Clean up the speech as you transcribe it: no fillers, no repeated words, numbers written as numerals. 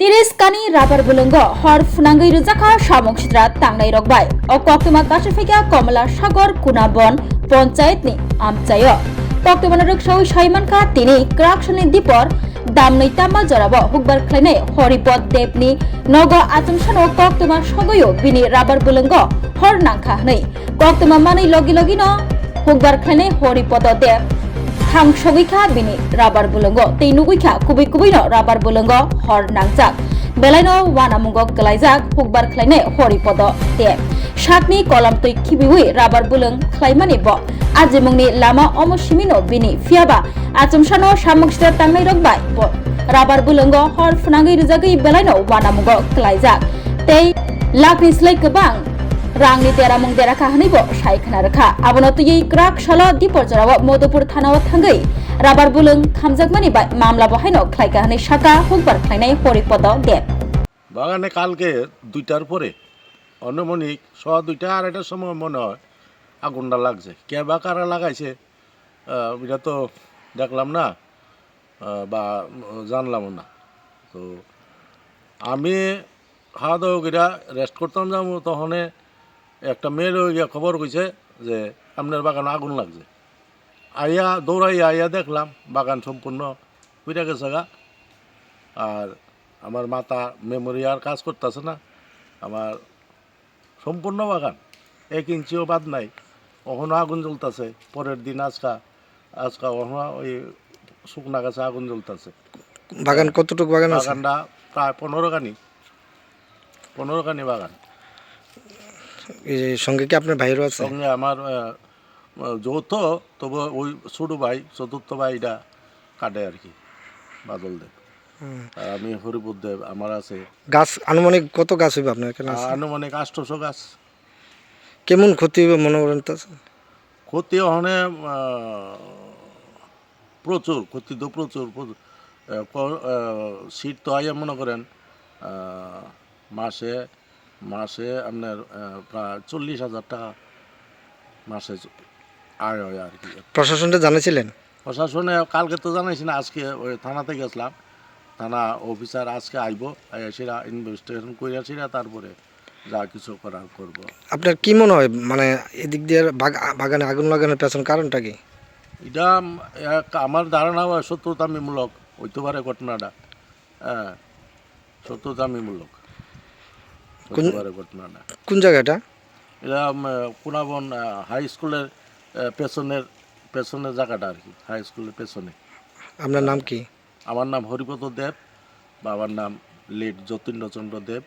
Tiriskani rabar bulungo hor funangai rujaka samung sidra tangnai rokbai o koktuma kasifika komala sagor kunabon panchayat ni amchayo koktuma ruksau saimanka tini kraksoni dipor damnai tamal jorabo hukbar khlainai horipod debni nogo achumsano koktuma sogoyo bini rabar bulungo hor nangkha hnai koktuma manai logi no hukbar khlainai horipod deb Hang sogika bini rabar bulungo tei nuguika kubi no rabar bulungo hor nangjak belaino wanamungo kalaijak hukbar khlainai horipodo te sakni kolam tui khibiwi rabar bulung khlaimani bo ajimungni lama omosimino bini fiaba achumsano samuksida tangnai rokbai bo rabar bulungo hor funangai rujagui belaino wanamungo kalaijak tei lakni slai kebang Rangni teramung deraka hanibo saikhana rakha abono tui krak shala dipor jorabo modupur thanao thangai rabar bulung khamjakmani bai mamla bohaino khlaika hani saka hukbar khlainai horipodo deb বাগানে কালকে 2টার পরে অনুমানিক 2:30 আড়াইটার সময় মনে হয় আগুনটা লাগছে কে বা কারা লাগাইছে এটা তো দেখলাম না বা জানলাম না তো আমি খাওয়া দাওয়া করে রেস্ট করতাম যাবো তখন একটা মেয়ের গিয়ে খবর কইছে যে আপনার বাগানে আগুন লাগছে আইয়া দৌড়াইয়া আইয়া দেখলাম বাগান সম্পূর্ণ পুড়ে গেছে গা আর আমার মাথা মেমোরি আর কাজ করতেছে না আমার সম্পূর্ণ বাগান 1 ইঞ্চিও বাদ নাই ওখানে আগুন জ্বলতেছে পরের দিন আজকা ওখানে ওই শুকনা গাছে আগুন জ্বলতেছে বাগান কতটুকু বাগান আছে? বাগানটা প্রায় 15 কানি বাগান এই সঙ্গে কি আপনার ভাইরও আছে? সঙ্গে আমার যৌথ তবু ওই ছোটো ভাই চতুর্থ ভাইটা কাটে আর কি বাদল দেব আর আমি হরিপুর দেব আমার আছে গাছ আনুমানিক কত গাছ হইবে আপনার এখানে আছে? আনুমানিক 800 গাছ কেমন ক্ষতি হইবে মনে করেন তো? ক্ষতি ওখানে প্রচুর ক্ষতি তো প্রচুর শীত তো আইয়া মনে করেন মাসে আপনার প্রায় 40,000 টাকা মাসে আয় হয় আর কি। প্রশাসনটা জানাইছিলেন? প্রশাসনে কালকে তো জানাইছি না, আজকে ওই থানাতে গেছিলাম, থানা অফিসার আজকে আইব, সেটা ইনভেস্টিগেশন করে সেটা তারপরে যা কিছু করার করব। আপনার কি মনে হয় মানে এদিক দিয়ে বাগানে আগুন লাগানোর পেছন কারণটা কি? এটা আমার ধারণা হয় সত্যতামিমূলক হইতে পারে ঘটনাটা, হ্যাঁ সত্যতামিমূলক হইতে পারে ঘটনাটা। কোন জায়গাটা? এটা কুনাবন হাই স্কুলের পেছনের জায়গাটা আর কি, হাই স্কুলের পেছনে। আপনার নাম কি? আমার নাম হরিপদ দেব, বাবার নাম লেট যতীন্দ্রচন্দ্র দেব।